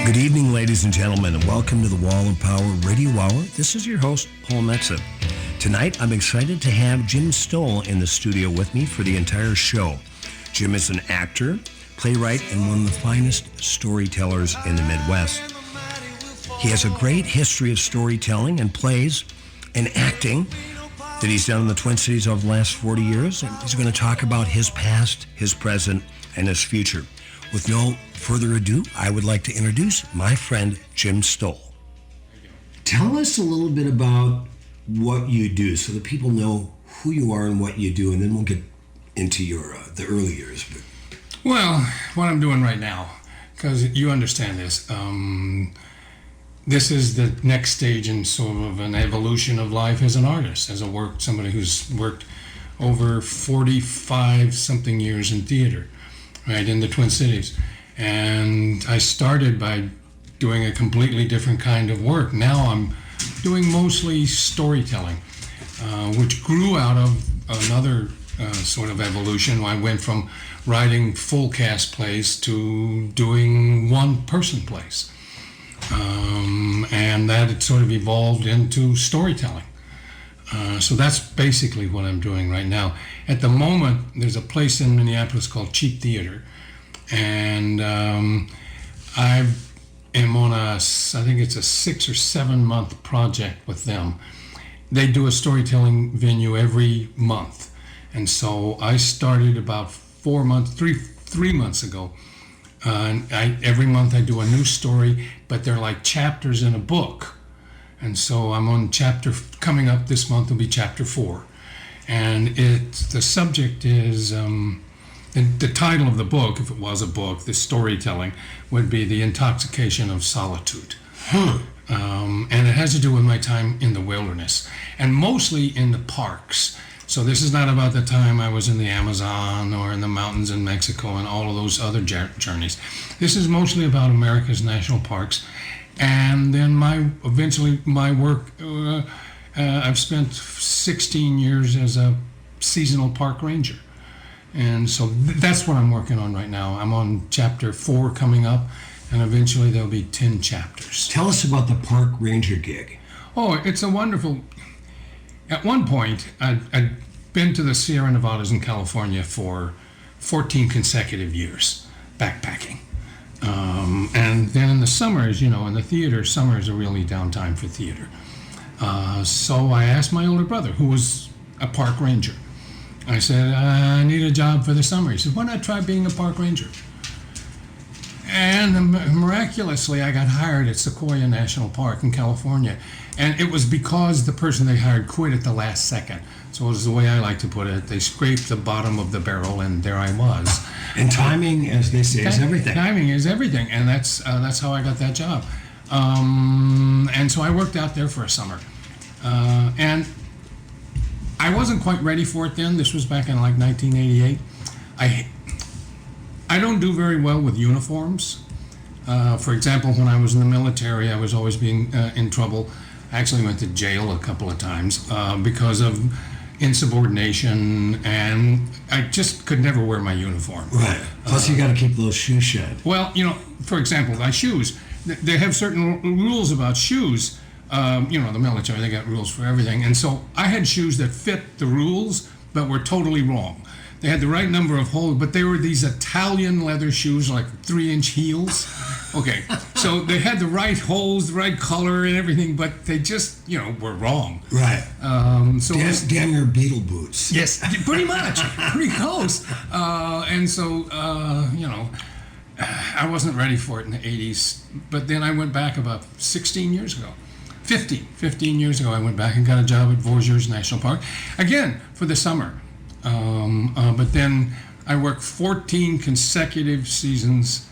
Good evening, ladies and gentlemen, and welcome to the Wall of Power Radio Hour. This is your host, Paul Metza. Tonight, I'm excited to have Jim Stoll in the studio with me for the entire show. Jim is an actor, playwright, and one of the finest storytellers in the Midwest. He has a great history of storytelling and plays and acting that he's done in the Twin Cities over the last 40 years, and he's going to talk about his past, his present, and his future. With no further ado, I would like to introduce my friend, Jim Stoll. Tell us a little bit about what you do so that people know who you are and what you do, and then we'll get into your the early years. Well, what I'm doing right now, because you understand this, this is the next stage in sort of an evolution of life as an artist, as somebody who's worked over 45-something years in theater, right, in the Twin Cities. And I started by doing a completely different kind of work. Now I'm doing mostly storytelling, which grew out of another sort of evolution. I went from writing full cast plays to doing one-person plays. And that it sort of evolved into storytelling. So that's basically what I'm doing right now. At the moment, there's a place in Minneapolis called Cheap Theater, and I am on I think it's a 6 or 7 month project with them. They do a storytelling venue every month, and so I started about 3 months ago. Every month I do a new story, but they're like chapters in a book. And so I'm on coming up this month will be chapter 4. And the subject is, the title of the book, if it was a book, the storytelling, would be The Intoxication of Solitude. And it has to do with my time in the wilderness, and mostly in the parks. So this is not about the time I was in the Amazon or in the mountains in Mexico and all of those other journeys. This is mostly about America's national parks. And then eventually my work, I've spent 16 years as a seasonal park ranger. And so that's what I'm working on right now. I'm on chapter 4 coming up, and eventually there'll be 10 chapters. Tell us about the park ranger gig. Oh, it's a wonderful... At one point, I'd been to the Sierra Nevadas in California for 14 consecutive years, backpacking. And then in the summers, in the theater, summer is a really downtime for theater. So I asked my older brother, who was a park ranger. I said, I need a job for the summer. He said, why not try being a park ranger? And miraculously, I got hired at Sequoia National Park in California. And it was because the person they hired quit at the last second. So it was the way I like to put it. They scraped the bottom of the barrel, and there I was. And timing, as they say, is everything. Timing is everything, and that's how I got that job. And so I worked out there for a summer. And I wasn't quite ready for it then. This was back in like 1988. I don't do very well with uniforms. For example, when I was in the military, I was always being in trouble. I actually went to jail a couple of times because of insubordination, and I just could never wear my uniform. Right. Plus, you got to keep those shoes shed. Well, for example, my shoes. They have certain rules about shoes. The military, they got rules for everything. And so I had shoes that fit the rules, but were totally wrong. They had the right number of holes, but they were these Italian leather shoes, like 3-inch heels. Okay, so they had the right holes, the right color and everything, but they just, were wrong. Right. So damn your Beetle boots. Yes, pretty much, pretty close. And so, I wasn't ready for it in the 80s, but then I went back about 15 years ago, I went back and got a job at Voisers National Park, again, for the summer. But then I worked 14 consecutive seasons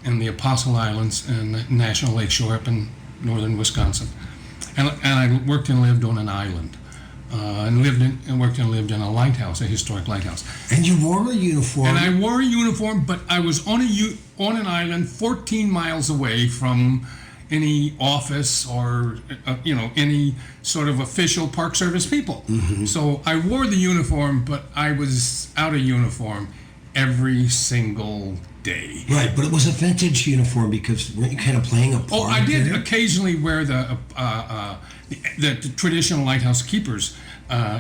in the Apostle Islands and the National Lakeshore up in northern Wisconsin. And I worked and lived on an island. Worked and lived in a lighthouse, a historic lighthouse. And you wore a uniform? And I wore a uniform, but I was on an island 14 miles away from any office or, any sort of official Park Service people. Mm-hmm. So I wore the uniform, but I was out of uniform every single day. Right, but it was a vintage uniform because weren't you kind of playing a part? Oh, I did there? occasionally wear the traditional lighthouse keepers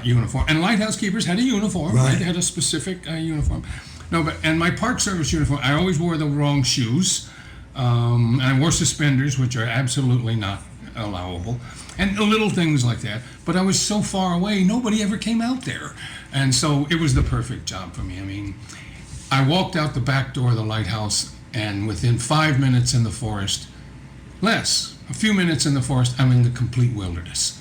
uniform, and lighthouse keepers had a uniform. Right. They had a specific uniform. No, and my Park Service uniform, I always wore the wrong shoes, and I wore suspenders, which are absolutely not allowable, and little things like that. But I was so far away, nobody ever came out there, and so it was the perfect job for me. I mean, I walked out the back door of the lighthouse, and within 5 minutes in the forest, a few minutes in the forest, I'm in the complete wilderness.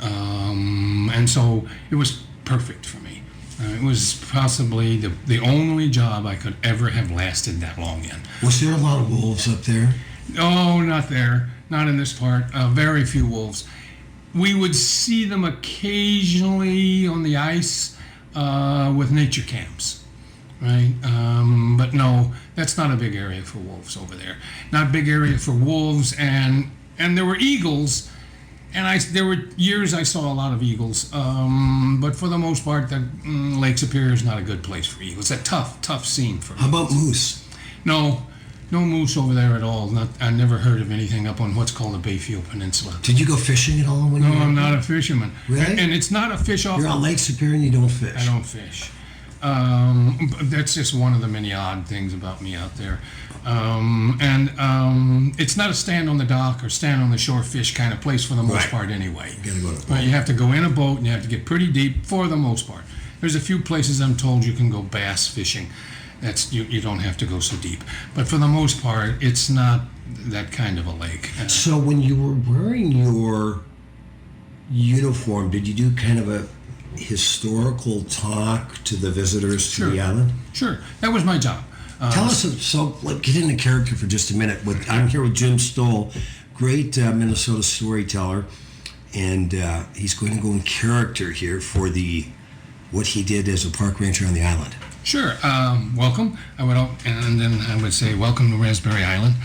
And so it was perfect for me. It was possibly the only job I could ever have lasted that long in. Was there a lot of wolves up there? Oh, not there. Not in this part. Very few wolves. We would see them occasionally on the ice with nature cams, right? But no, that's not a big area for wolves over there. Not a big area for wolves, and there were eagles, and there were years I saw a lot of eagles. But for the most part, Lake Superior is not a good place for eagles. It's a tough scene for me. How about moose? No moose over there at all. I never heard of anything up on what's called the Bayfield Peninsula. Did you go fishing at all when No, you were I'm up not there? a fisherman. Really? And it's not a fish off. You're on Lake Superior and you don't fish. I don't fish. But that's just one of the many odd things about me out there. It's not a stand on the dock or stand on the shore fish kind of place for the most Right. part anyway. You gotta go to the Right, you have to go in a boat and you have to get pretty deep for the most part. There's a few places I'm told you can go bass fishing. That's you don't have to go so deep. But for the most part, it's not that kind of a lake. So when you were wearing your uniform, did you do kind of a historical talk to the visitors to the Sure. island? Sure, that was my job. Tell us, get into character for just a minute. I'm here with Jim Stoll, great Minnesota storyteller, and he's going to go in character here for what he did as a park ranger on the island. Sure. Welcome. And then I would say welcome to Raspberry Island.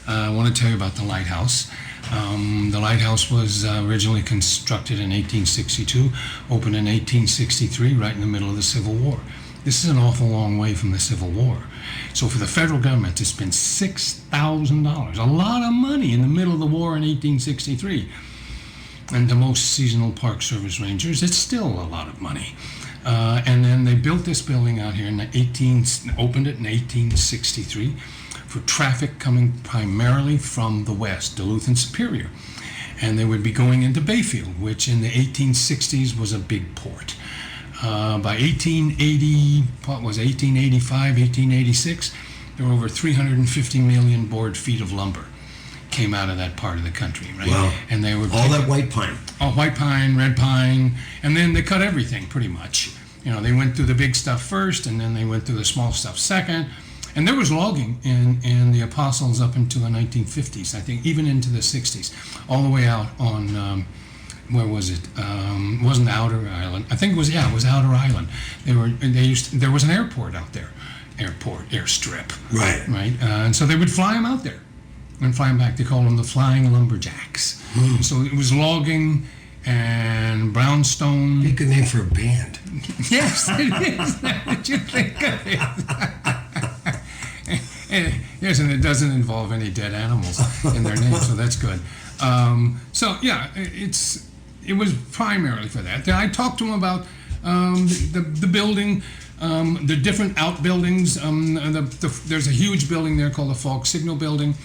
I want to tell you about the lighthouse. The lighthouse was originally constructed in 1862, opened in 1863, right in the middle of the Civil War. This is an awful long way from the Civil War. So for the federal government to spend $6,000, a lot of money in the middle of the war in 1863, and to most seasonal Park Service rangers, it's still a lot of money. And then they built this building out here opened it in 1863 for traffic coming primarily from the west, Duluth and Superior. And they would be going into Bayfield, which in the 1860s was a big port. By 1885, 1886, there were over 350 million board feet of lumber came out of that part of the country, right? Wow. And they were All that white pine. white pine, red pine, and then they cut everything pretty much. They went through the big stuff first, and then they went through the small stuff second. And there was logging in the Apostles up into the 1950s, I think, even into the 60s, all the way out on, where was it? It wasn't Outer Island. I think it was Outer Island. There was an airport out there, airstrip. Right. And so they would fly them out there and fly them back. They called them the Flying Lumberjacks. So it was logging and brownstone. Be a good name for a band. Yes, it is. Now that you think of it. Yes, and it doesn't involve any dead animals in their name, so that's good. It was primarily for that. Then I talked to him about the building, the different outbuildings. There's a huge building there called the Falk Signal Building,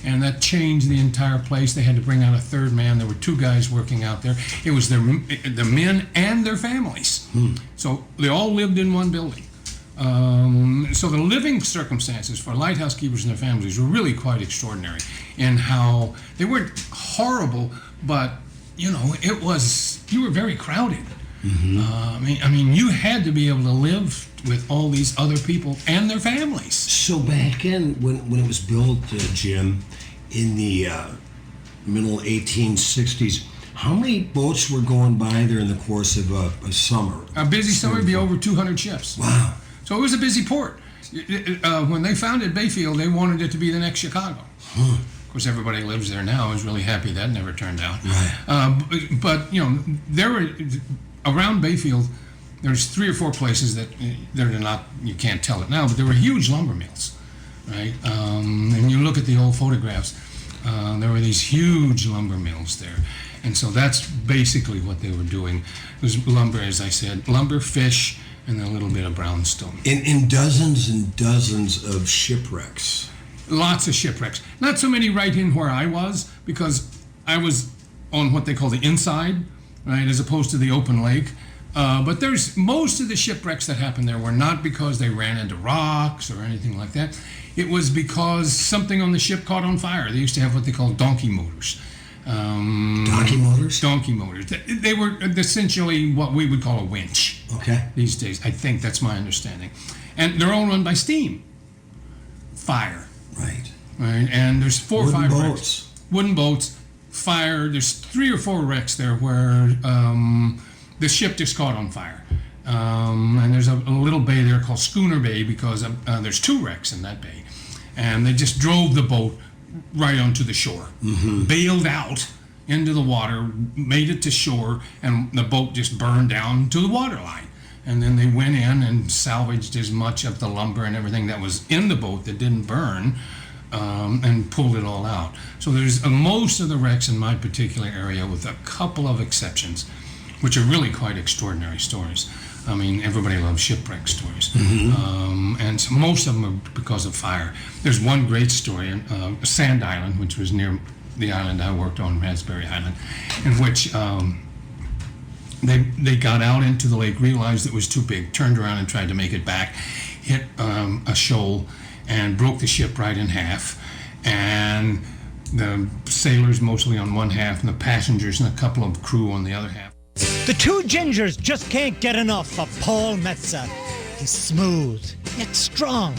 and that changed the entire place. They had to bring out a third man. There were two guys working out there. It was the men and their families. So they all lived in one building. So the living circumstances for lighthouse keepers and their families were really quite extraordinary in how they weren't horrible, but you were very crowded. I mean, you had to be able to live with all these other people and their families. So back in when it was built, Jim, in the middle 1860s, how many boats were going by there in the course of a summer? A busy summer would be over 200 ships. Wow. So it was a busy port. When they founded Bayfield, they wanted it to be the next Chicago. Of course, everybody who lives there now is really happy that never turned out. Right. But there were around Bayfield. There's 3 or 4 places that they're not. You can't tell it now, but there were huge lumber mills. right? And you look at the old photographs, there were these huge lumber mills there. And so that's basically what they were doing. It was lumber, as I said, lumber, fish, and a little bit of brownstone. In dozens and dozens of shipwrecks. Lots of shipwrecks. Not so many right in where I was, because I was on what they call the inside, right, as opposed to the open lake. But there's most of the shipwrecks that happened there were not because they ran into rocks or anything like that. It was because something on the ship caught on fire. They used to have what they call donkey motors. Donkey motors? Donkey motors. They were essentially what we would call a winch. Okay. These days. I think that's my understanding. And they're all run by steam. Fire. Right. Right. And there's 4 or 5 boats. wrecks. Wooden boats. Fire. There's 3 or 4 wrecks there where the ship just caught on fire. And there's a little bay there called Schooner Bay because there's 2 wrecks in that bay. And they just drove the boat right onto the shore, bailed out into the water, made it to shore, and the boat just burned down to the water line. And then they went in and salvaged as much of the lumber and everything that was in the boat that didn't burn, and pulled it all out. So there's most of the wrecks in my particular area, with a couple of exceptions, which are really quite extraordinary stories. I mean, everybody loves shipwreck stories. And so most of them are because of fire. There's one great story in Sand Island, which was near the island I worked on, Raspberry Island, in which they got out into the lake, realized it was too big, turned around and tried to make it back, hit a shoal, and broke the ship right in half. And the sailors mostly on one half, and the passengers and a couple of crew on the other half. The 2 Gingers just can't get enough of Paul Metsa. He's smooth, yet strong,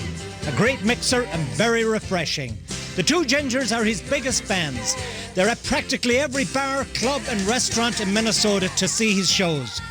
a great mixer and very refreshing. The 2 Gingers are his biggest fans. They're at practically every bar, club and restaurant in Minnesota to see his shows.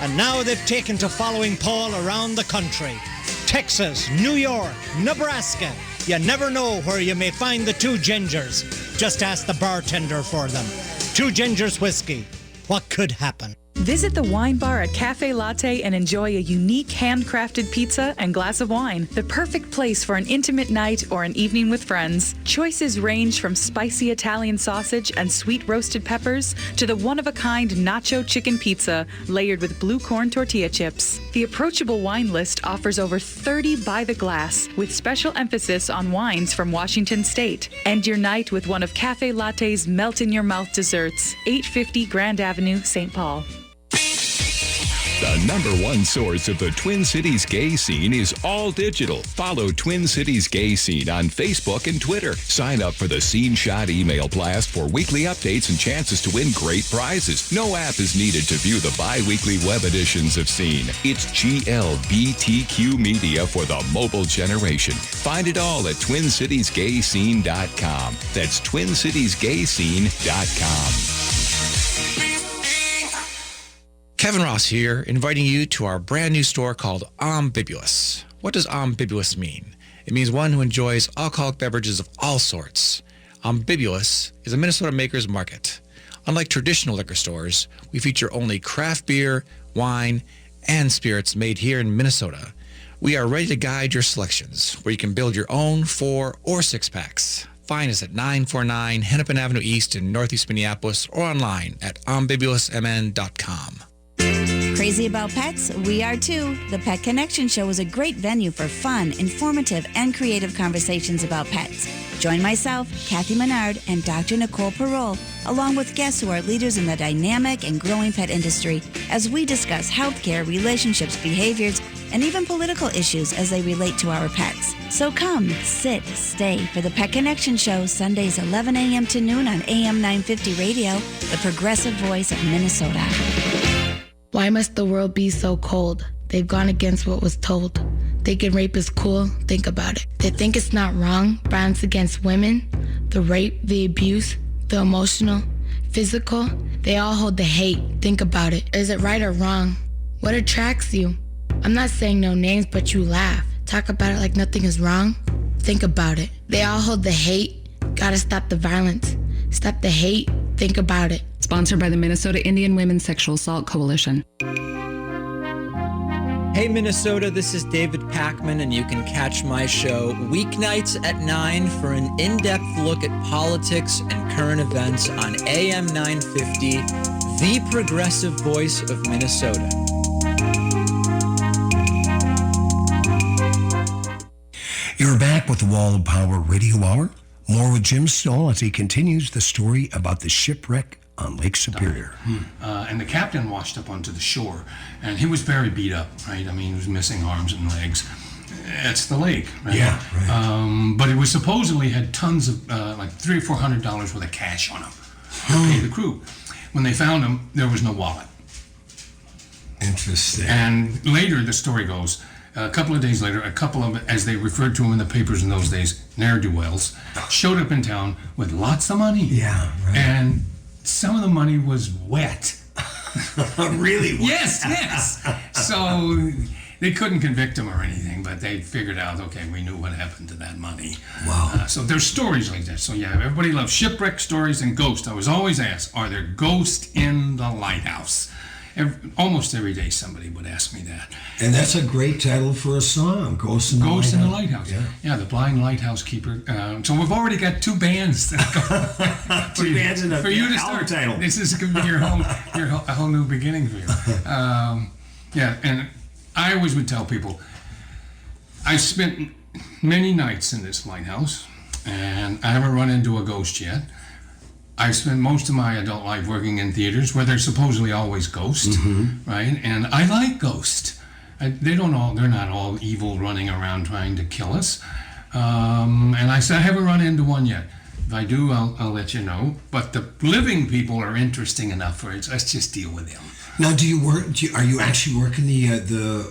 And now they've taken to following Paul around the country. Texas, New York, Nebraska. You never know where you may find the 2 Gingers. Just ask the bartender for them. 2 Gingers Whiskey. What could happen? Visit the wine bar at Cafe Latte and enjoy a unique handcrafted pizza and glass of wine. The perfect place for an intimate night or an evening with friends. Choices range from spicy Italian sausage and sweet roasted peppers to the one-of-a-kind nacho chicken pizza layered with blue corn tortilla chips. The approachable wine list offers over 30 by the glass with special emphasis on wines from Washington State. End your night with one of Cafe Latte's melt-in-your-mouth desserts. 850 Grand Avenue, St. Paul. The #1 source of the Twin Cities gay scene is all digital. Follow Twin Cities Gay Scene on Facebook and Twitter. Sign up for the Scene Shot email blast for weekly updates and chances to win great prizes. No app is needed to view the bi-weekly web editions of Scene. It's GLBTQ media for the mobile generation. Find it all at TwinCitiesGayScene.com. That's TwinCitiesGayScene.com. Kevin Ross here, inviting you to our brand new store called Ambibulous. What does ambibulous mean? It means one who enjoys alcoholic beverages of all sorts. Ambibulous is a Minnesota maker's market. Unlike traditional liquor stores, we feature only craft beer, wine, and spirits made here in Minnesota. We are ready to guide your selections, where you can build your own 4 or 6 packs. Find us at 949 Hennepin Avenue East in Northeast Minneapolis or online at ambibulousmn.com. Crazy about pets? We are too. The Pet Connection Show is a great venue for fun, informative, and creative conversations about pets. Join myself, Kathy Menard, and Dr. Nicole Parole, along with guests who are leaders in the dynamic and growing pet industry, as we discuss healthcare, relationships, behaviors, and even political issues as they relate to our pets. So come, sit, stay for the Pet Connection Show, Sundays 11 a.m. to noon on AM 950 Radio, the progressive voice of Minnesota. Why must the world be so cold? They've gone against what was told. Thinking rape is cool, think about it. They think it's not wrong, violence against women, the rape, the abuse, the emotional, physical. They all hold the hate, think about it. Is it right or wrong? What attracts you? I'm not saying no names, but you laugh. Talk about it like nothing is wrong. Think about it. They all hold the hate. Gotta stop the violence. Stop the hate. Think about it. Sponsored by the Minnesota Indian Women's Sexual Assault Coalition. Hey Minnesota, this is David Packman, and you can catch my show weeknights at 9 for an in-depth look at politics and current events on AM 950, the progressive voice of Minnesota. You're back with the Wall of Power Radio Hour. More with Jim Stoll as he continues the story about the shipwreck on Lake Superior. And the captain washed up onto the shore, and he was very beat up, right? I mean, he was missing arms and legs. It's the lake, right? Yeah, right. But it was supposedly had tons of, like $300 or $400 worth of cash on him to pay the crew. When they found him, there was no wallet. Interesting. And later, the story goes, a couple of days later, a couple of, as they referred to them in the papers in those days, ne'er-do-wells, showed up in town with lots of money. Yeah, right. And some of the money was wet. Really wet? Yes. So they couldn't convict him or anything, but they figured out, okay, we knew what happened to that money. Wow. So there's stories like that. So yeah, everybody loves shipwreck stories and ghosts. I was always asked, are there ghosts in the lighthouse? Almost every day somebody would ask me that. And that's a great title for a song, Ghosts in the Lighthouse. Ghosts in the Lighthouse. Yeah, the Blind Lighthouse Keeper. So we've already got two bands. Two bands in a for you to start. title. This is going to be a whole new beginning for you. Yeah, and I always would tell people, I spent many nights in this lighthouse, and I haven't run into a ghost yet. I spent most of my adult life working in theaters where there's supposedly always ghosts, right? And I like ghosts. They're not all evil running around trying to kill us. And I said, I haven't run into one yet. If I do, I'll let you know. But the living people are interesting enough for it. Let's just deal with them. Now, do you work? Are you actually working the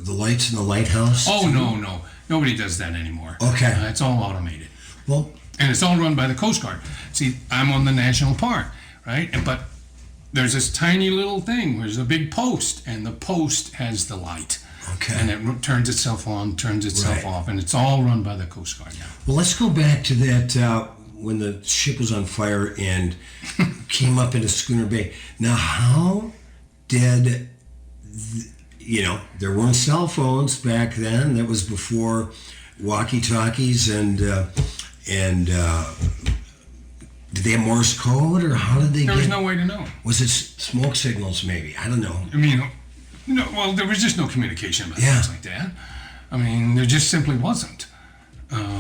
lights in the lighthouse? Oh, no. Nobody does that anymore. Okay. It's all automated. Well, and it's all run by the Coast Guard. See, I'm on the national park, right? But there's this tiny little thing where there's a big post, and the post has the light. Okay. And it turns itself on, turns itself off, and it's all run by the Coast Guard now. Well, let's go back to that when the ship was on fire and came up into Schooner Bay. Now, how did, there weren't cell phones back then. That was before walkie-talkies and did they have Morse code, or how did they There was no way to know. Was it smoke signals, maybe? I don't know. I mean, there was just no communication about things like that. I mean, there just simply wasn't.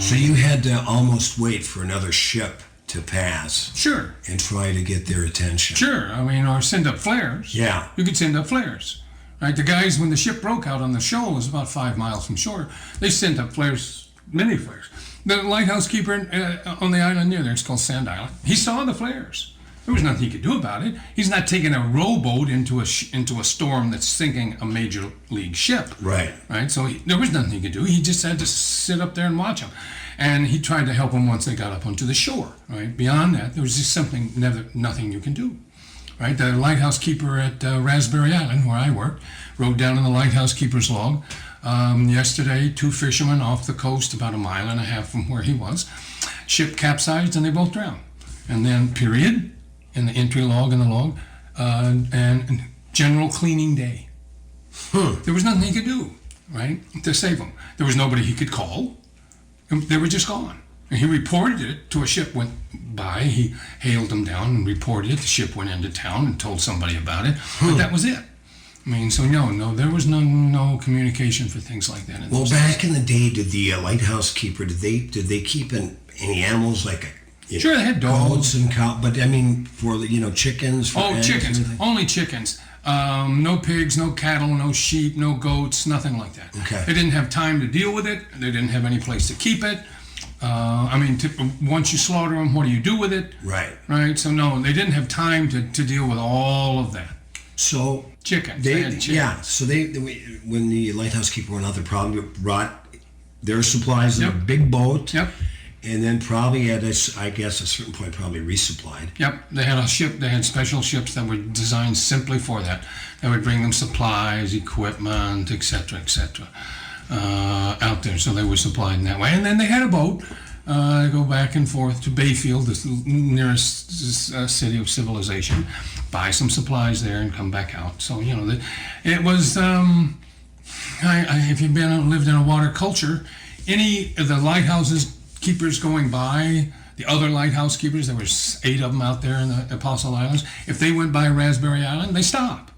So you had to almost wait for another ship to pass. Sure. And try to get their attention. Sure. I mean, or send up flares. Yeah. You could send up flares. Right? The guys, when the ship broke out on the shoal, it was about 5 miles from shore, they sent up flares, many flares. The lighthouse keeper on the island near there, it's called Sand Island, he saw the flares. There was nothing he could do about it. He's not taking a rowboat into a storm that's sinking a major league ship. Right. So there was nothing he could do. He just had to sit up there and watch them. And he tried to help them once they got up onto the shore. Right. Beyond that, there was just nothing you can do. Right. The lighthouse keeper at Raspberry Island, where I worked, wrote down in the lighthouse keeper's log, yesterday, 2 fishermen off the coast about 1.5 miles from where he was, ship capsized and they both drowned. And then period, in the entry log in the log, and general cleaning day. There was nothing he could do, right, to save them. There was nobody he could call. They were just gone. And he reported it to a ship went by. He hailed them down and reported it. The ship went into town and told somebody about it. But that was it. I mean, so no, there was no communication for things like that. Well, back in the day, did the lighthouse keeper, did they keep any animals like sure, they had dogs and cows, but I mean for chickens. For chickens, only chickens. No pigs, no cattle, no sheep, no goats, nothing like that. Okay. They didn't have time to deal with it. They didn't have any place to keep it. Once you slaughter them, what do you do with it? Right. So no, they didn't have time to deal with all of that. So chickens. Yeah. So they when the lighthouse keeper went out, they probably brought their supplies in a big boat. Yep. And then probably at a certain point probably resupplied. Yep. They had a ship. They had special ships that were designed simply for that. They would bring them supplies, equipment, etc., out there. So they were supplied in that way. And then they had a boat. Go back and forth to Bayfield, the nearest city of civilization, buy some supplies there and come back out. So, it was If you've lived in a water culture, any of the lighthouses keepers going by, the other lighthouse keepers, there was 8 of them out there in the Apostle Islands, if they went by Raspberry Island, they stop.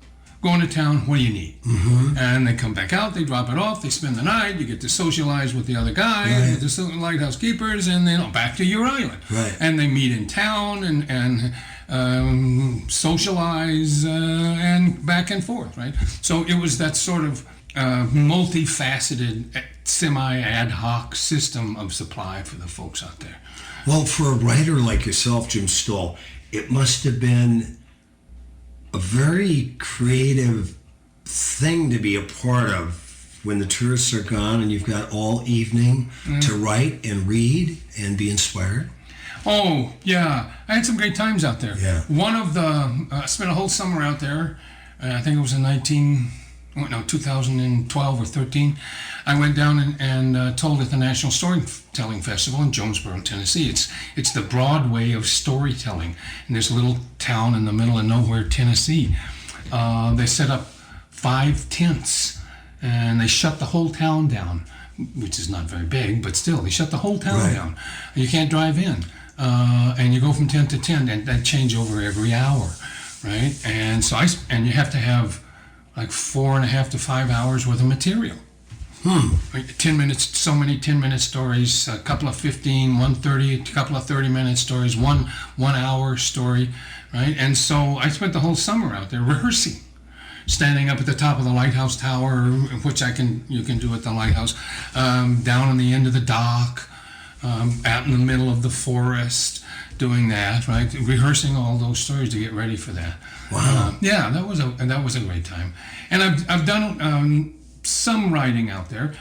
Go into town, what do you need? Mm-hmm. And they come back out, they drop it off, they spend the night, you get to socialize with the other guy, right. The lighthouse keepers, and then back to your island. Right. And they meet in town and socialize and back and forth, right? So it was that sort of multifaceted, semi-ad hoc system of supply for the folks out there. Well, for a writer like yourself, Jim Stoll, it must have been a very creative thing to be a part of when the tourists are gone and you've got all evening to write and read and be inspired. Oh, yeah. I had some great times out there. Yeah. One of the, I spent a whole summer out there. I think it was in 2012 or 13. I went down and told at the National Storytelling Festival in Jonesboro, Tennessee. It's the Broadway of storytelling in this little town in the middle of nowhere, Tennessee. They set up 5 tents and they shut the whole town down, which is not very big, but still, they shut the whole town down. You can't drive in. And you go from tent to tent, and that change over every hour, right? And so and you have to have like 4.5 to 5 hours worth of material. Like 10 minutes, so many 10-minute stories, a couple of 15, 1:30, a couple of 30-minute stories, one hour story, right? And so I spent the whole summer out there rehearsing, standing up at the top of the lighthouse tower, which you can do at the lighthouse, down on the end of the dock, out in the middle of the forest, doing that, right? Rehearsing all those stories to get ready for that. Wow. Yeah, that was a great time. And I've done some writing out there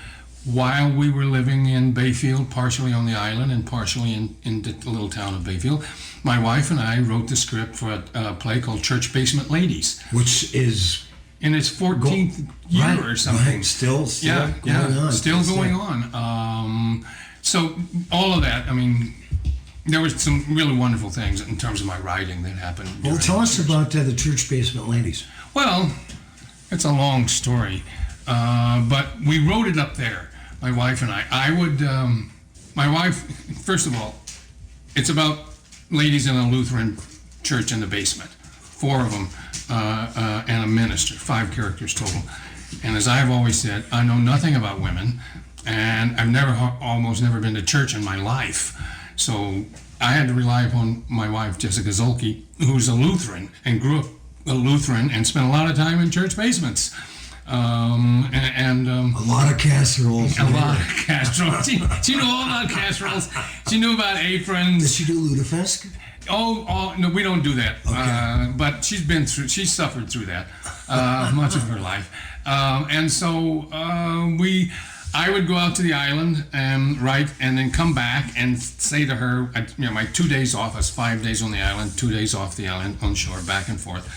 while we were living in Bayfield, partially on the island and partially in the little town of Bayfield. My wife and I wrote the script for a play called Church Basement Ladies, which is in its 14th year or something. Right. Still going on. Still going on. So all of that, I mean, there was some really wonderful things in terms of my writing that happened. Well, tell us about the Church Basement Ladies. Well, it's a long story, but we wrote it up there, my wife and I. My wife, first of all, it's about ladies in a Lutheran church in the basement, 4 of them, and a minister, 5 characters total. And as I've always said, I know nothing about women, and I've almost never been to church in my life. So I had to rely upon my wife, Jessica Zolke, who's a Lutheran and grew up a Lutheran and spent a lot of time in church basements. A lot of casseroles. A lot of casseroles. She knew all about casseroles. She knew about aprons. Did she do lutefisk? Oh, no, we don't do that. Okay. But she's suffered through that much of her life. And so I would go out to the island and write and then come back and say to her, my 2 days off, I was 5 days on the island, 2 days off the island, on shore, back and forth.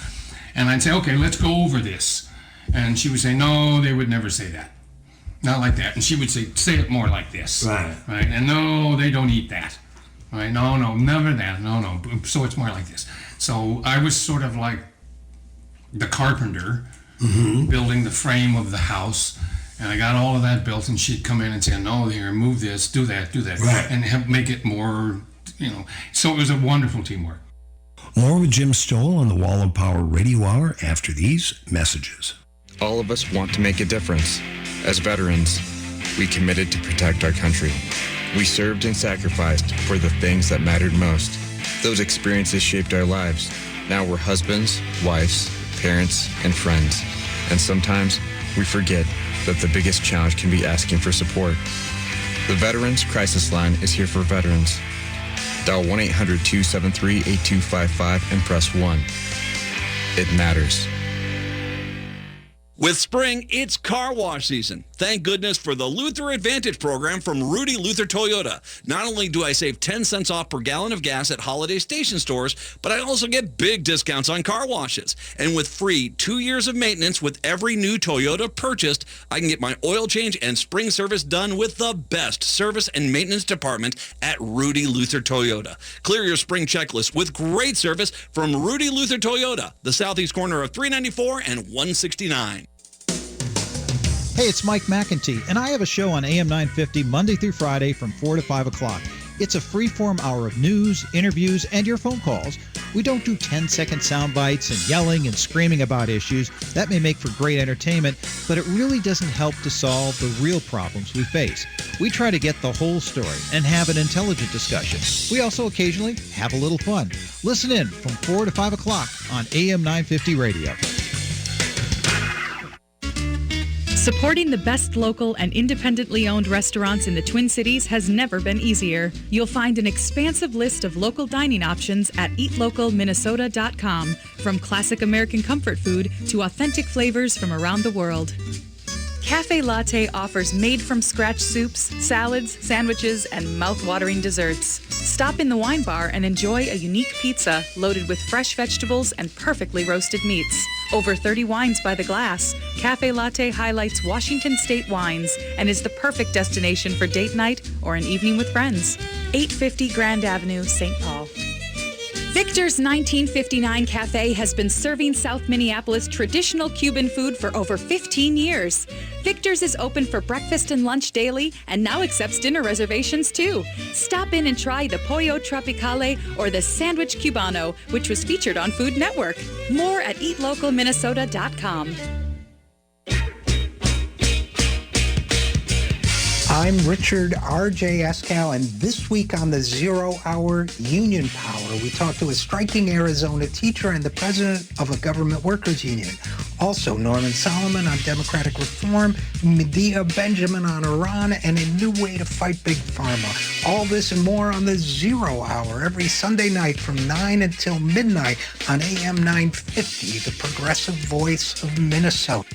And I'd say, okay, let's go over this. And she would say, no, they would never say that. Not like that. And she would say it more like this. Right. And no, they don't eat that. Right? No, never that. No. So it's more like this. So I was sort of like the carpenter building the frame of the house. And I got all of that built, and she'd come in and say, no, here, move this, do that, right. And make it more, So it was a wonderful teamwork. More with Jim Stoll on the Wall of Power Radio Hour after these messages. All of us want to make a difference. As veterans, we committed to protect our country. We served and sacrificed for the things that mattered most. Those experiences shaped our lives. Now we're husbands, wives, parents, and friends. And sometimes we forget that the biggest challenge can be asking for support. The Veterans Crisis Line is here for veterans. Dial 1-800-273-8255 and press 1. It matters. With spring, it's car wash season. Thank goodness for the Luther Advantage program from Rudy Luther Toyota. Not only do I save 10 cents off per gallon of gas at holiday station stores, but I also get big discounts on car washes. And with free 2 years of maintenance with every new Toyota purchased, I can get my oil change and spring service done with the best service and maintenance department at Rudy Luther Toyota. Clear your spring checklist with great service from Rudy Luther Toyota, the southeast corner of 394 and 169. Hey, it's Mike McEntee, and I have a show on AM 950 Monday through Friday from 4 to 5 o'clock. It's a free-form hour of news, interviews, and your phone calls. We don't do 10-second sound bites and yelling and screaming about issues. That may make for great entertainment, but it really doesn't help to solve the real problems we face. We try to get the whole story and have an intelligent discussion. We also occasionally have a little fun. Listen in from 4 to 5 o'clock on AM 950 Radio. Supporting the best local and independently owned restaurants in the Twin Cities has never been easier. You'll find an expansive list of local dining options at eatlocalminnesota.com, from classic American comfort food to authentic flavors from around the world. Cafe Latte offers made-from-scratch soups, salads, sandwiches, and mouth-watering desserts. Stop in the wine bar and enjoy a unique pizza loaded with fresh vegetables and perfectly roasted meats. Over 30 wines by the glass, Cafe Latte highlights Washington State wines and is the perfect destination for date night or an evening with friends. 850 Grand Avenue, St. Paul. Victor's 1959 Cafe has been serving South Minneapolis traditional Cuban food for over 15 years. Victor's is open for breakfast and lunch daily and now accepts dinner reservations too. Stop in and try the Pollo Tropicale or the Sandwich Cubano, which was featured on Food Network. More at eatlocalminnesota.com. I'm Richard R.J. Escal, and this week on the Zero Hour Union Power, we talk to a striking Arizona teacher and the president of a government workers union. Also, Norman Solomon on democratic reform, Medea Benjamin on Iran, and a new way to fight big pharma. All this and more on the Zero Hour every Sunday night from 9 until midnight on AM 950, the progressive voice of Minnesota.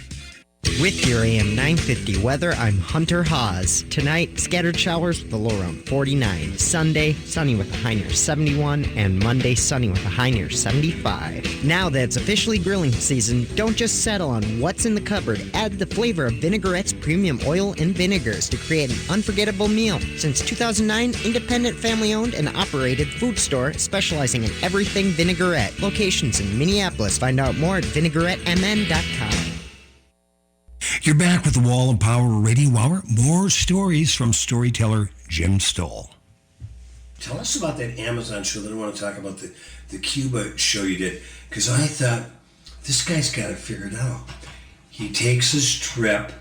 With your AM 950 weather, I'm Hunter Haas. Tonight, scattered showers with a low around 49. Sunday, sunny with a high near 71. And Monday, sunny with a high near 75. Now that it's officially grilling season, don't just settle on what's in the cupboard. Add the flavor of Vinaigrette's premium oil and vinegars to create an unforgettable meal. Since 2009, independent family-owned and operated food store specializing in everything vinaigrette. Locations in Minneapolis. Find out more at vinaigrettemn.com. You're back with the Wall and Power Radio Hour. More stories from storyteller Jim Stoll. Tell us about that Amazon show. Then I want to talk about the Cuba show you did, because I thought, this guy's got it figured out. He takes his trip,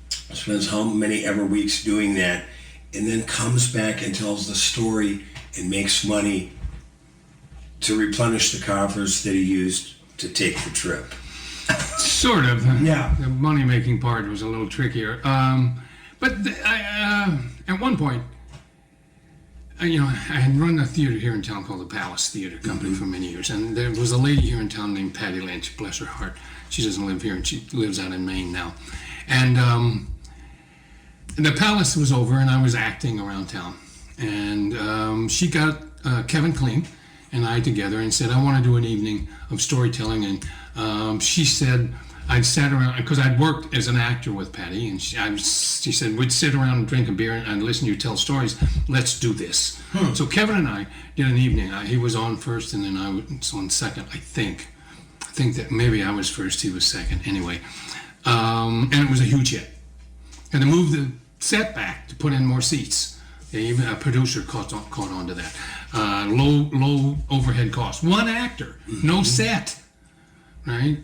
spends how many ever weeks doing that, and then comes back and tells the story and makes money to replenish the coffers that he used to take the trip. Sort of. Yeah. The money-making part was a little trickier. But at one point, I had run a theater here in town called the Palace Theater Company for many years. And there was a lady here in town named Patty Lynch, bless her heart. She doesn't live here, and she lives out in Maine now. And the Palace was over, and I was acting around town. And she got Kevin Kling and I together and said, I want to do an evening of storytelling. And she said, I'd sat around, because I'd worked as an actor with Patty, and she said, we'd sit around and drink a beer and listen to you tell stories. Let's do this. So Kevin and I did an evening. He was on first, and then I was on second, I think. I think that maybe I was first, he was second. Anyway, and it was a huge hit. And to move the set back to put in more seats. Even a producer caught on to that. Low overhead costs. One actor, no set. Right?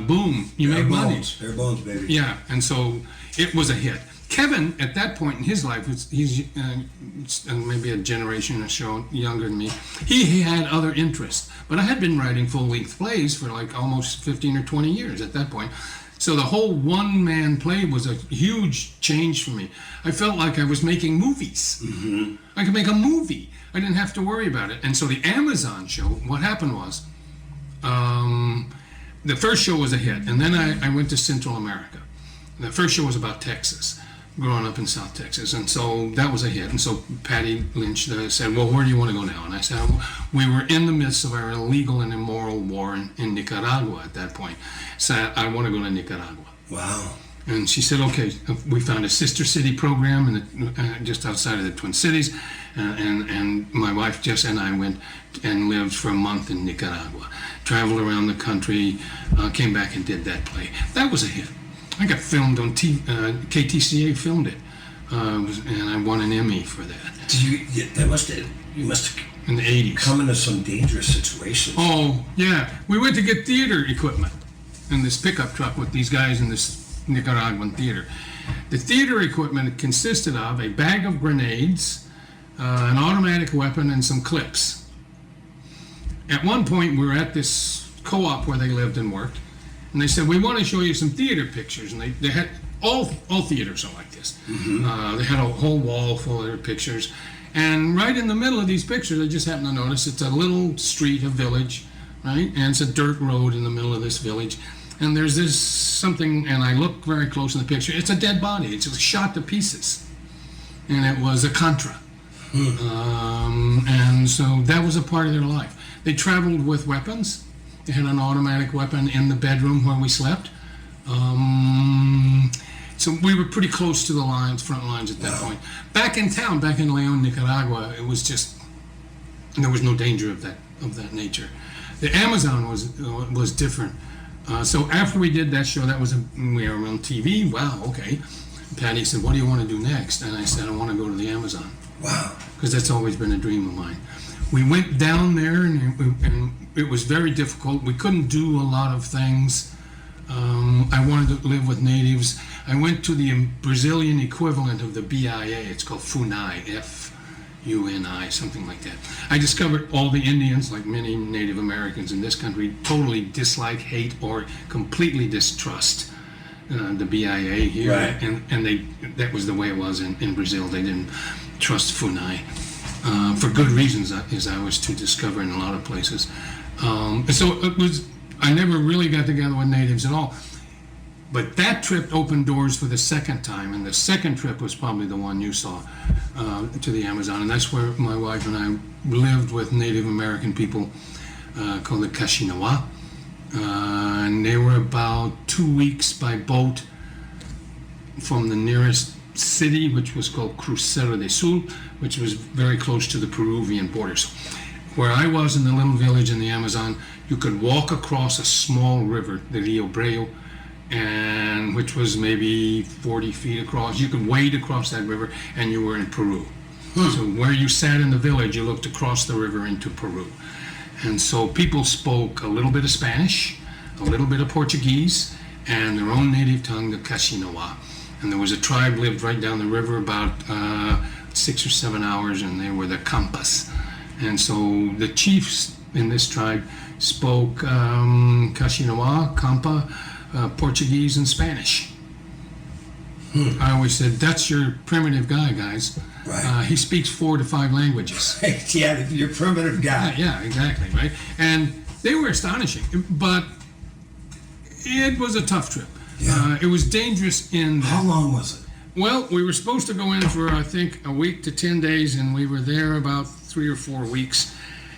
Boom, you make money. Bare bones, baby. Yeah, and so it was a hit. Kevin, at that point in his life, he's maybe a generation or so younger than me. He had other interests, but I had been writing full-length plays for like almost 15 or 20 years at that point. So the whole one-man play was a huge change for me. I felt like I was making movies. Mm-hmm. I could make a movie. I didn't have to worry about it. And so the Amazon show, what happened was, the first show was a hit, and then I went to Central America. The first show was about Texas, growing up in South Texas, and so that was a hit. And so Patty Lynch said, well, where do you want to go now? And I said, we were in the midst of our illegal and immoral war in Nicaragua at that point. So I want to go to Nicaragua. Wow. And she said, okay. We found a sister city program just outside of the Twin Cities, and my wife Jess and I went and lived for a month in Nicaragua. Traveled around the country, came back and did that play. That was a hit. I got filmed on KTCA filmed it, and I won an Emmy for that. You must have in the 80s. Come into some dangerous situations. Oh, yeah. We went to get theater equipment in this pickup truck with these guys in this Nicaraguan theater. The theater equipment consisted of a bag of grenades, an automatic weapon, and some clips. At one point, we were at this co-op where they lived and worked, and they said, we want to show you some theater pictures. And they had, all theaters are like this. Mm-hmm. They had a whole wall full of their pictures. And right in the middle of these pictures, I just happened to notice it's a little street, a village, right? And it's a dirt road in the middle of this village. And there's this something, and I look very close in the picture. It's a dead body. It's just shot to pieces. And it was a Contra. And so that was a part of their life. They traveled with weapons. They had an automatic weapon in the bedroom where we slept. So we were pretty close to the front lines at that point. Back in town, back in Leon, Nicaragua, it was just, there was no danger of that nature. The Amazon was different. So after we did that show, we were on TV. Wow, okay. Patty said, what do you want to do next? And I said, I want to go to the Amazon. Wow. Because that's always been a dream of mine. We went down there, and it was very difficult. We couldn't do a lot of things. I wanted to live with natives. I went to the Brazilian equivalent of the BIA. It's called FUNAI, F-U-N-I, something like that. I discovered all the Indians, like many Native Americans in this country, totally dislike, hate, or completely distrust the BIA here. Right. And that was the way it was in Brazil. They didn't trust FUNAI for good reasons, as I was to discover in a lot of places. So it was. I never really got together with natives at all. But that trip opened doors for the second time, and the second trip was probably the one you saw to the Amazon, and that's where my wife and I lived with Native American people called the Kashinawa. And they were about 2 weeks by boat from the nearest city, which was called Crucero de Sul, which was very close to the Peruvian borders. Where I was in the little village in the Amazon, you could walk across a small river, the Rio Breo, and which was maybe 40 feet across. You could wade across that river, and you were in Peru. So where you sat in the village, you looked across the river into Peru. And so people spoke a little bit of Spanish, a little bit of Portuguese, and their own native tongue, the Kashinawa. And there was a tribe lived right down the river about 6 or 7 hours, and they were the Kampas. And so the chiefs in this tribe spoke Kashinawa, Kampa, Portuguese, and Spanish. I always said, that's your primitive guy, guys. Right. He speaks 4 to 5 languages. Yeah, you're a primitive guy. Yeah, exactly, right? And they were astonishing, but it was a tough trip. Yeah. It was dangerous in... How long was it? Well, we were supposed to go in for, I think, a week to 10 days, and we were there about 3 or 4 weeks.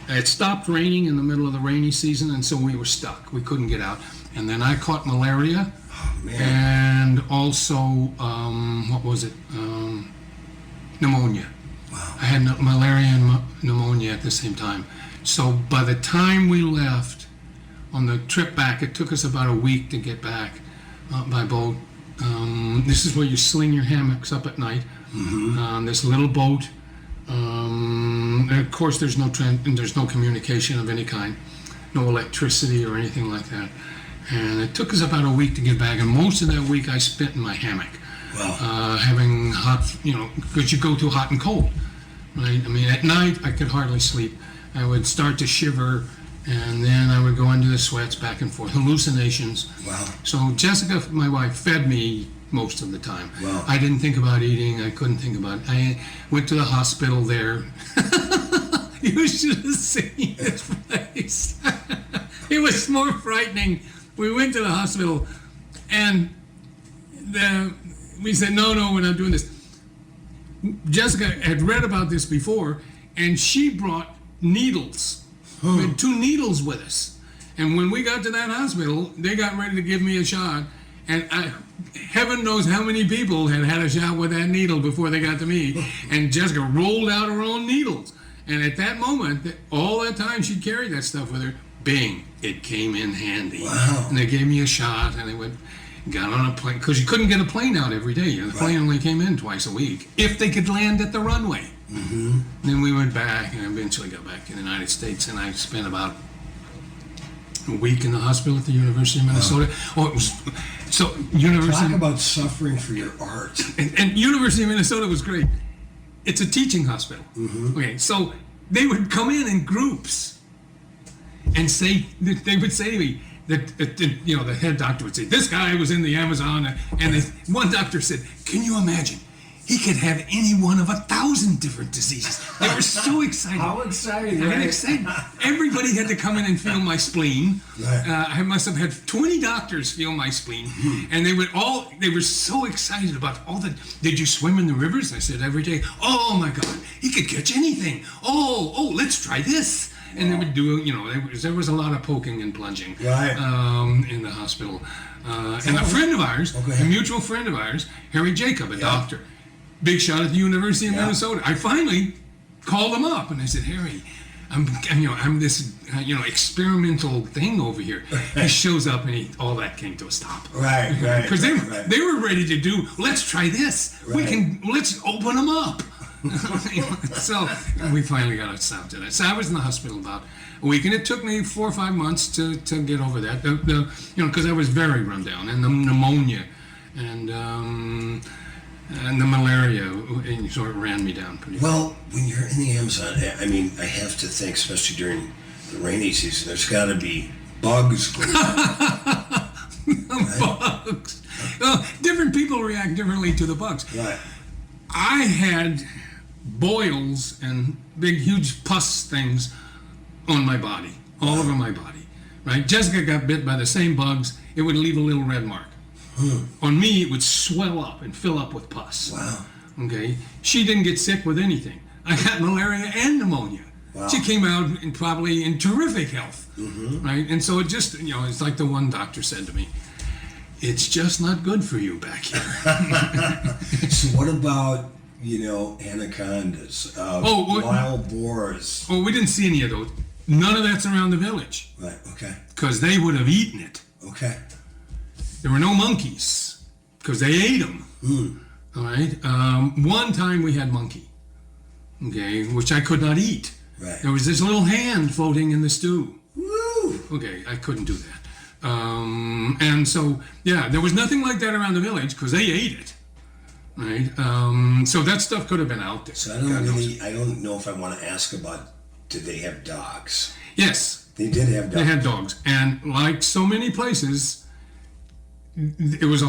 It stopped raining in the middle of the rainy season, and so we were stuck. We couldn't get out. And then I caught malaria, and also, pneumonia. Wow. I had malaria and pneumonia at the same time. So by the time we left on the trip back, it took us about a week to get back by boat. This is where you sling your hammocks up at night. Mm-hmm. This little boat. And of course, there's no communication of any kind, no electricity or anything like that. And it took us about a week to get back, and most of that week I spent in my hammock. Wow. Having hot, because you go through hot and cold, right? I mean, at night I could hardly sleep. I would start to shiver, and then I would go into the sweats back and forth, hallucinations. Wow. So Jessica, my wife, fed me most of the time. Wow. I didn't think about eating. I couldn't think about it. I went to the hospital there. You should have seen this place. It was more frightening. We went to the hospital, and we said, no, we're not doing this. Jessica had read about this before, and she brought needles. We had 2 needles with us. And when we got to that hospital, they got ready to give me a shot. And heaven knows how many people had had a shot with that needle before they got to me. And Jessica rolled out her own needles. And at that moment, all that time she carried that stuff with her, bing, it came in handy. Wow. And they gave me a shot, and got on a plane, because you couldn't get a plane out every day. The plane only came in twice a week, if they could land at the runway. Mm-hmm. Then we went back, and eventually got back to the United States, and I spent about a week in the hospital at the University of Minnesota. Oh, it was, so University... Talk about suffering for your art. And University of Minnesota was great. It's a teaching hospital. Mm-hmm. Okay, so they would come in groups and say, they would say to me, that the head doctor would say, this guy was in the Amazon, and one doctor said, can you imagine? He could have any one of 1,000 different diseases. They were so excited. How exciting, How right? excited. Everybody had to come in and feel my spleen. Right. I must have had 20 doctors feel my spleen. And they were so excited about all the, did you swim in the rivers? I said, every day. Oh my God, he could catch anything. Oh, let's try this. And they would do, there was a lot of poking and plunging in the hospital. And a friend of ours, a mutual friend of ours, Harry Jacob, a doctor, big shot at the University of Minnesota. I finally called him up and I said, Harry, I'm this experimental thing over here. He shows up and all that came to a stop. Right. Because they were ready to do, let's try this. Let's open them up. So we finally got it stopped. So I was in the hospital about a week, and it took me 4 or 5 months to get over that. Because I was very run down, and the pneumonia, and the malaria, sort of ran me down pretty. Well, when you're in the Amazon, I mean, I have to think, especially during the rainy season, there's got to be bugs going on. Bugs. Well, different people react differently to the bugs. Right. I had boils and big, huge pus things on my body, all over my body. Right. Jessica got bit by the same bugs. It would leave a little red mark. On me, it would swell up and fill up with pus. Wow. Okay. She didn't get sick with anything. I got malaria and pneumonia. Wow. She came out probably in terrific health. Mm-hmm. Right. And so it just, it's like the one doctor said to me, it's just not good for you back here. So what about, anacondas, wild boars? Oh, we didn't see any of those. None of that's around the village. Right, okay. Because they would have eaten it. Okay. There were no monkeys, because they ate them. All right. One time we had monkey, okay, which I could not eat. Right. There was this little hand floating in the stew. Woo! Okay, I couldn't do that. And so, there was nothing like that around the village because they ate it. Right. So that stuff could have been out there. So I don't know if I want to ask about, did they have dogs? Yes. They did have dogs. They had dogs. And like so many places, it was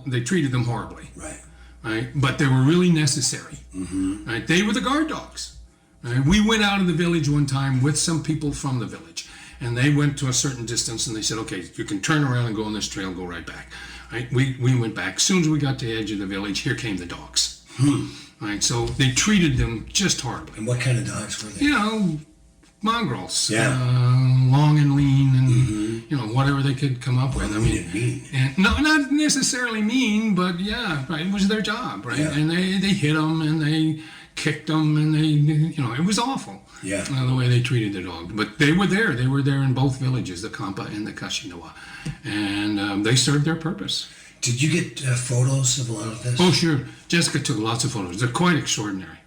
they treated them horribly. Right. But they were really necessary. Mm-hmm. Right. They were the guard dogs. Right? We went out of the village one time with some people from the village. And they went to a certain distance and they said, okay, you can turn around and go on this trail, go right back. Right? We went back. As soon as we got to the edge of the village, here came the dogs. Right? So they treated them just horribly. And what kind of dogs were they? Mongrels. Yeah. Long and lean and, whatever they could come up with. Mean. And no, not necessarily mean, but right, it was their job, right? Yeah. And they hit them and they kicked them and it was awful. Yeah. The way they treated the dog. But they were there. They were there in both villages, the Kampa and the Kashinawa. And they served their purpose. Did you get photos of a lot of this? Oh, sure. Jessica took lots of photos. They're quite extraordinary.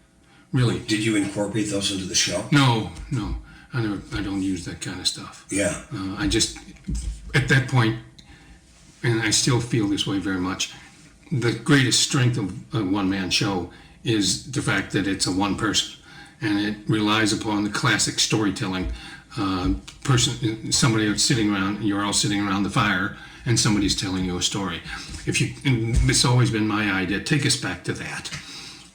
Really. Did you incorporate those into the show? No. I don't use that kind of stuff. Yeah. I just, at that point, and I still feel this way very much, the greatest strength of a one-man show is the fact that it's a one person. And it relies upon the classic storytelling somebody sitting around, you're all sitting around the fire, and somebody's telling you a story. It's always been my idea, take us back to that,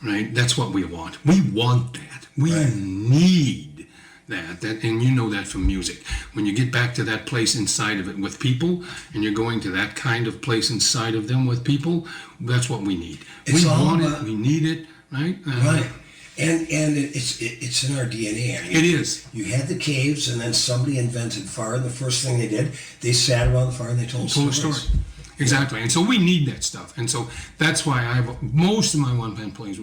right? That's what we want. We want that. We need that, and you know that from music. When you get back to that place inside of it with people, and you're going to that kind of place inside of them with people, that's what we need. We want it, we need it, right? Right. And it's in our DNA. I mean, it is. You had the caves, and then somebody invented fire. And the first thing they did, they sat around the fire and they told a story. Exactly. Yeah. And so we need that stuff. And so that's why most of my one-man plays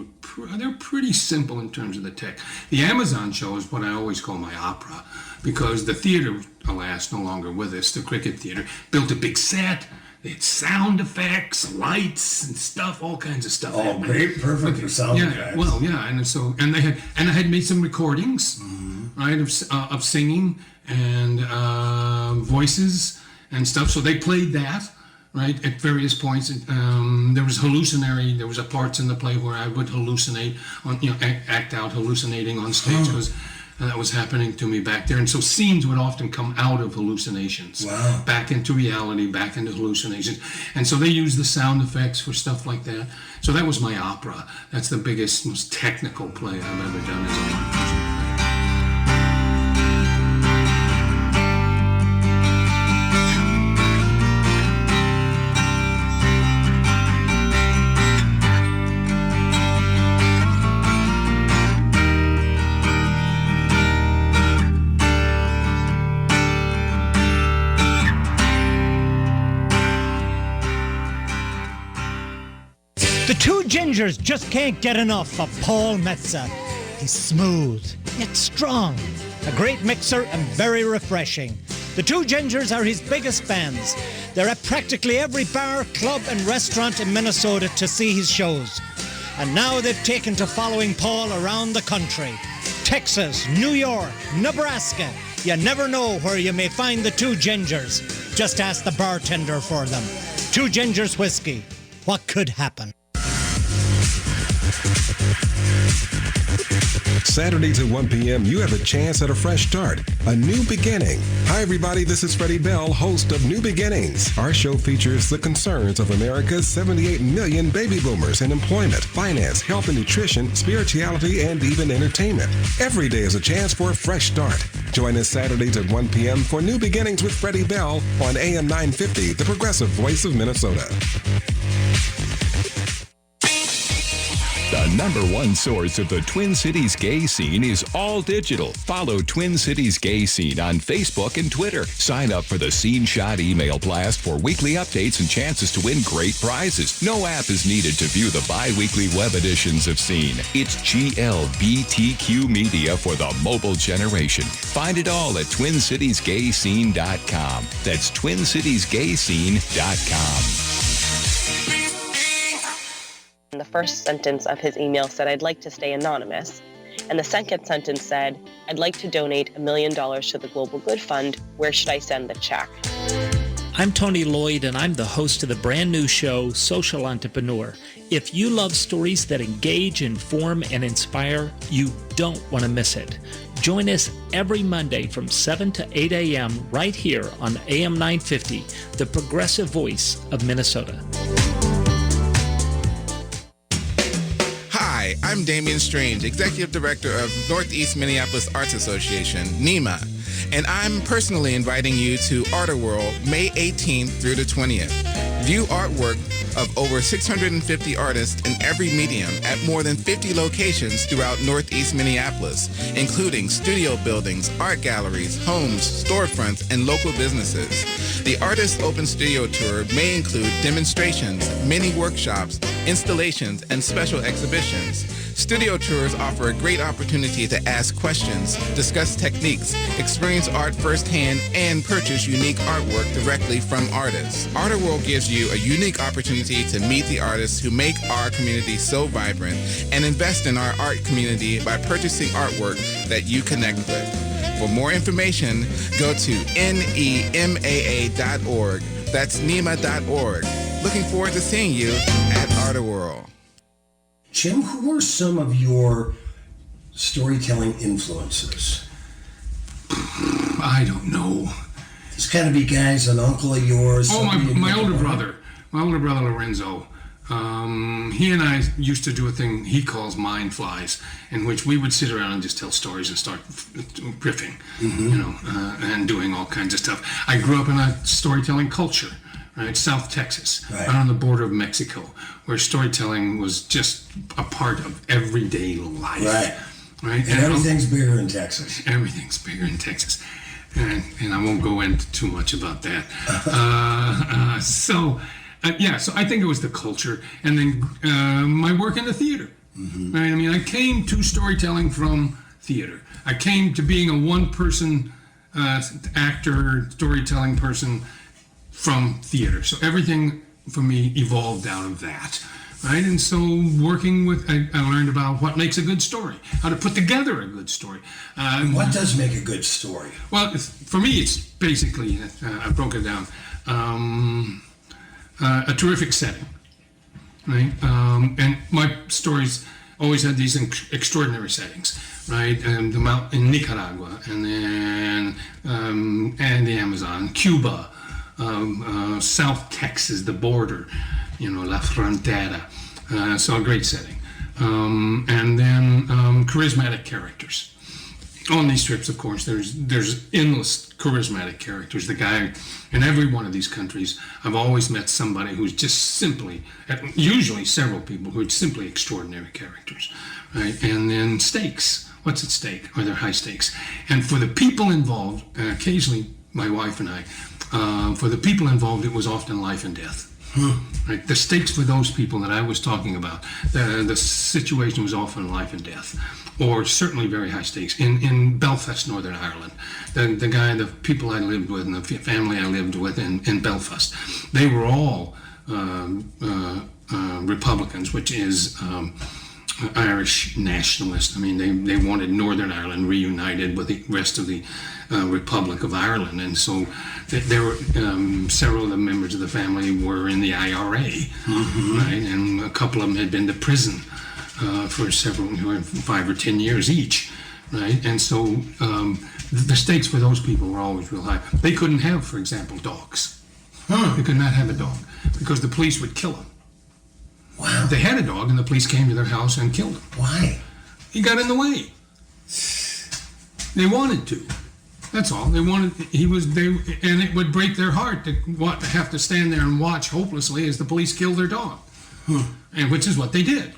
they're pretty simple in terms of the tech. The Amazon show is what I always call my opera, because the theater, alas, no longer with us, the Cricket Theater, built a big set. They had sound effects, lights, and stuff, all kinds of stuff. Oh, great, perfect for sound effects. Well, yeah, and I had made some recordings, right, of singing and voices and stuff. So they played that, right, at various points. There was a parts in the play where I would hallucinate act out hallucinating on stage because that was happening to me back there. And so scenes would often come out of hallucinations, back into reality, back into hallucinations. And so they used the sound effects for stuff like that. So that was my opera. That's the biggest, most technical play I've ever done as a one-person play. The two gingers just can't get enough of Paul Metsa. He's smooth, yet strong, a great mixer and very refreshing. The two gingers are his biggest fans. They're at practically every bar, club, and restaurant in Minnesota to see his shows. And now they've taken to following Paul around the country. Texas, New York, Nebraska. You never know where you may find the two gingers. Just ask the bartender for them. Two Gingers Whiskey. What could happen? Saturdays at 1 p.m., you have a chance at a fresh start, a new beginning. Hi, everybody. This is Freddie Bell, host of New Beginnings. Our show features the concerns of America's 78 million baby boomers in employment, finance, health and nutrition, spirituality, and even entertainment. Every day is a chance for a fresh start. Join us Saturdays at 1 p.m. for New Beginnings with Freddie Bell on AM 950, the progressive voice of Minnesota. The number one source of the Twin Cities gay scene is all digital. Follow Twin Cities Gay Scene on Facebook and Twitter. Sign up for the Scene Shot email blast for weekly updates and chances to win great prizes. No app is needed to view the bi-weekly web editions of Scene. It's GLBTQ media for the mobile generation. Find it all at TwinCitiesGayScene.com. That's TwinCitiesGayScene.com. The first sentence of his email said, "I'd like to stay anonymous." And the second sentence said, "I'd like to donate $1 million to the Global Good Fund. Where should I send the check?" I'm Tony Lloyd, and I'm the host of the brand new show, Social Entrepreneur. If you love stories that engage, inform, and inspire, you don't want to miss it. Join us every Monday from 7 to 8 a.m. right here on AM 950, the progressive voice of Minnesota. Hi, I'm Damian Strange, Executive Director of Northeast Minneapolis Arts Association, NEMA, and I'm personally inviting you to Artworld May 18th through the 20th. View artwork of over 650 artists in every medium at more than 50 locations throughout Northeast Minneapolis, including studio buildings, art galleries, homes, storefronts, and local businesses. The Artist Open Studio Tour may include demonstrations, mini workshops, installations, and special exhibitions. Studio tours offer a great opportunity to ask questions, discuss techniques, experience art firsthand, and purchase unique artwork directly from artists. Artworld gives you a unique opportunity to meet the artists who make our community so vibrant and invest in our art community by purchasing artwork that you connect with. For more information, go to nemaa.org. That's nema.org. Looking forward to seeing you at Artworld. Jim, who are some of your storytelling influences? I don't know. There's got to be guys, an uncle of yours. Oh, my older brother. My older brother, Lorenzo. He and I used to do a thing he calls Mind Flies, in which we would sit around and just tell stories and start riffing, and doing all kinds of stuff. I grew up in a storytelling culture. Right, South Texas, right on the border of Mexico, where storytelling was just a part of everyday life. Right. And everything's bigger in Texas. Everything's bigger in Texas. And I won't go into too much about that. So I think it was the culture. And then my work in the theater. Mm-hmm. Right? I mean, I came to storytelling from theater. I came to being a one-person actor, storytelling person from theater. So everything for me evolved out of that. Right, and so working with, I learned about what makes a good story, how to put together a good story. What does make a good story? Well, for me, it's basically, I broke it down, a terrific setting, right? And my stories always had these extraordinary settings, right? And the mountain in Nicaragua, and then and the Amazon, Cuba, South Texas, the border, La Frontera. So a great setting. And then charismatic characters. On these trips, of course, there's endless charismatic characters. The guy in every one of these countries, I've always met somebody who's just simply, usually several people who are simply extraordinary characters, right? And then stakes. What's at stake? Are there high stakes? And for the people involved, occasionally my wife and I, for the people involved, it was often life and death. Right? The stakes for those people that I was talking about, the situation was often life and death, or certainly very high stakes. In Belfast, Northern Ireland, the people I lived with and the family I lived with in Belfast, they were all Republicans, which is Irish nationalists. I mean, they wanted Northern Ireland reunited with the rest of the Republic of Ireland, and so there were several of the members of the family were in the IRA, right? And a couple of them had been to prison for 5 or 10 years each, right? And so the stakes for those people were always real high. They couldn't have, for example, dogs. They could not have a dog because the police would kill them. Wow. They had a dog, and the police came to their house and killed him. Why? He got in the way. They wanted to. That's all. They wanted. And it would break their heart to have to stand there and watch hopelessly as the police killed their dog, and which is what they did.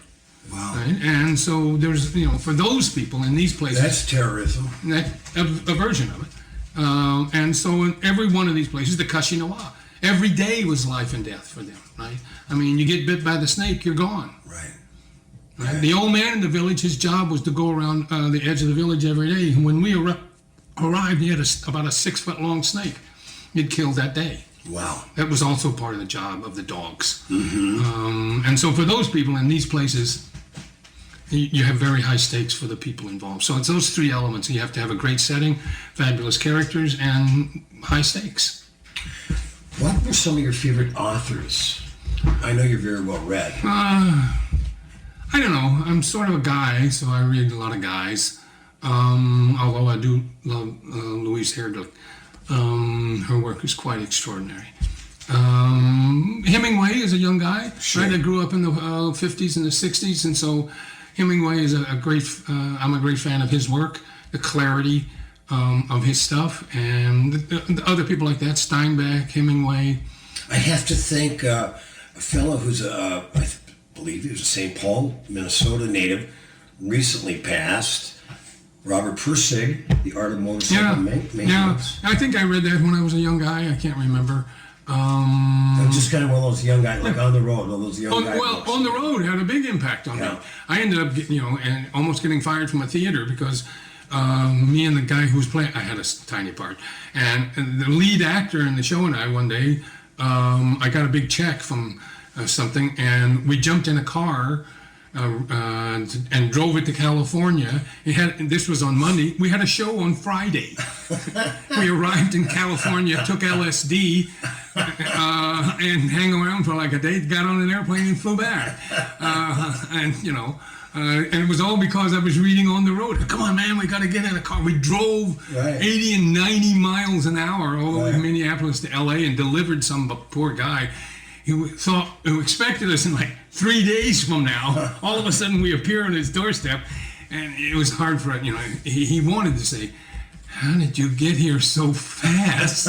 Wow. Right? And so there's, for those people in these places, that's terrorism. A version of it. And so in every one of these places, the Kashinawa, every day was life and death for them. Right? I mean, you get bit by the snake, you're gone. Right. Right? The old man in the village, his job was to go around the edge of the village every day. And when we arrived, he had about a 6-foot long snake he'd killed that day. Wow. That was also part of the job of the dogs. And so for those people in these places, you have very high stakes for the people involved. So it's those three elements. You have to have a great setting, fabulous characters, and high stakes. What were some of your favorite authors? I know you're very well read. I don't know. I'm sort of a guy, so I read a lot of guys. Although I do love Louise Erdrich. Her work is quite extraordinary. Hemingway is a young guy, right? I grew up in the 50s and the 60s, and so Hemingway is I'm a great fan of his work, the clarity of his stuff, and the other people like that, Steinbeck, Hemingway. I have to think a fellow who's I believe he was a St. Paul, Minnesota native, recently passed. Robert Pirsig, The Art of Motorcycle Maintenance. Yeah, I think I read that when I was a young guy. I can't remember. I'm just kind of one of those young guys, like On the Road, all those young guys. Well, On the Road had a big impact on me. I ended up getting, and almost getting fired from a theater because me and the guy who was playing, I had a tiny part, and the lead actor in the show and I one day, I got a big check from something, and we jumped in a car and drove it to California. This was on Monday. We had a show on Friday. We arrived in California, took LSD, and hang around for like a day. Got on an airplane and flew back. And it was all because I was reading On the Road. Come on, man, we got to get in a car. We drove 80 and 90 miles an hour all the way from Minneapolis to LA and delivered some poor guy who expected us in like 3 days from now. All of a sudden we appear on his doorstep, and it was hard for he wanted to say, "How did you get here so fast?"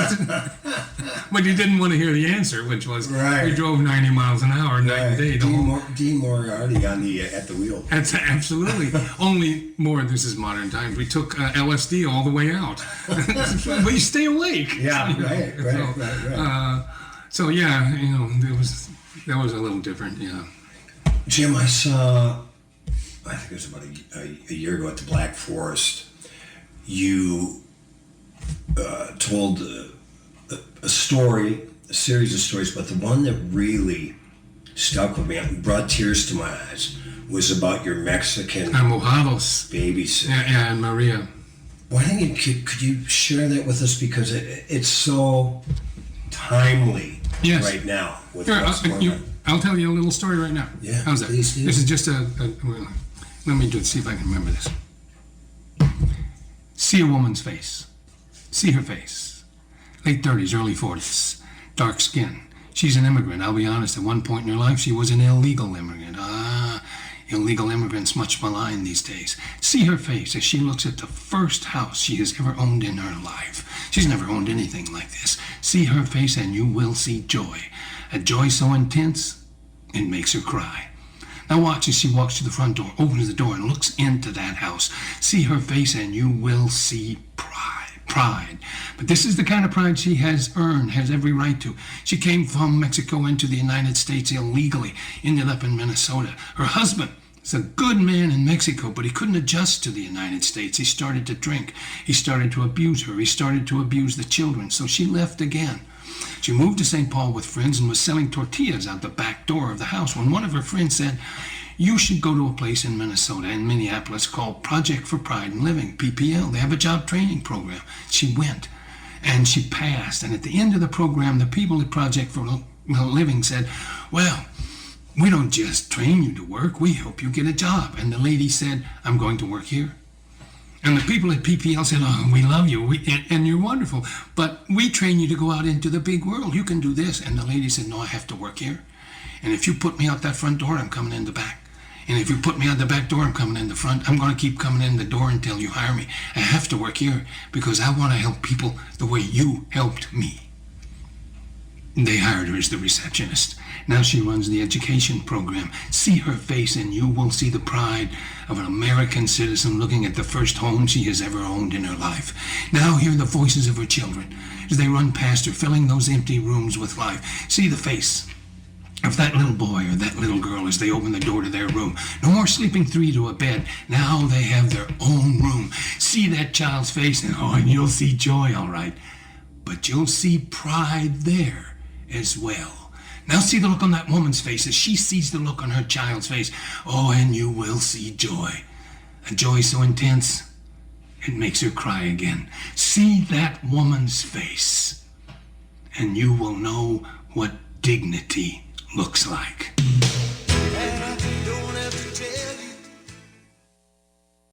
But he didn't want to hear the answer, which was, we drove 90 miles an hour night and day. Dean Moriarty at the wheel. That's absolutely. Only more, this is modern times. We took LSD all the way out. But you stay awake. Yeah, right. So yeah, that was a little different, yeah. Jim, I saw, I think it was about a year ago at the Black Forest, you told a story a series of stories, but the one that really stuck with me and brought tears to my eyes was about your Mexican Mojados babysitter. Yeah, and Maria. Why don't you could you share that with us, because it's so timely right now with what's going on. I'll tell you a little story right now. Yeah, how's that? Please do. This is just let me see if I can remember this. See a woman's face. See her face. Late 30s, early 40s. Dark skin. She's an immigrant. I'll be honest, at one point in her life, she was an illegal immigrant. Illegal immigrants much maligned these days. See her face as she looks at the first house she has ever owned in her life. She's never owned anything like this. See her face and you will see joy. A joy so intense, it makes her cry. Now watch as she walks to the front door, opens the door, and looks into that house. See her face and you will see pride. But this is the kind of pride she has earned, has every right to. She came from Mexico into the United States illegally, ended up in Minnesota. Her husband is a good man in Mexico, but he couldn't adjust to the United States. He started to drink. He started to abuse her. He started to abuse the children. So she left again. She moved to St. Paul with friends and was selling tortillas out the back door of the house when one of her friends said, "You should go to a place in Minnesota, in Minneapolis, called Project for Pride and Living, PPL. They have a job training program." She went, and she passed. And at the end of the program, the people at Project for Living said, "Well, we don't just train you to work, we help you get a job." And the lady said, "I'm going to work here." And the people at PPL said, "Oh, we love you, and you're wonderful, but we train you to go out into the big world. You can do this." And the lady said, "No, I have to work here. And if you put me out that front door, I'm coming in the back. And if you put me out the back door, I'm coming in the front. I'm going to keep coming in the door until you hire me. I have to work here because I want to help people the way you helped me." They hired her as the receptionist. Now she runs the education program. See her face and you will see the pride of an American citizen looking at the first home she has ever owned in her life. Now hear the voices of her children as they run past her, filling those empty rooms with life. See the face of that little boy or that little girl as they open the door to their room. No more sleeping three to a bed. Now they have their own room. See that child's face and you'll see joy, all right. But you'll see pride there as well. Now see the look on that woman's face as she sees the look on her child's face. And you will see joy. A joy so intense, it makes her cry again. See that woman's face, and you will know what dignity looks like.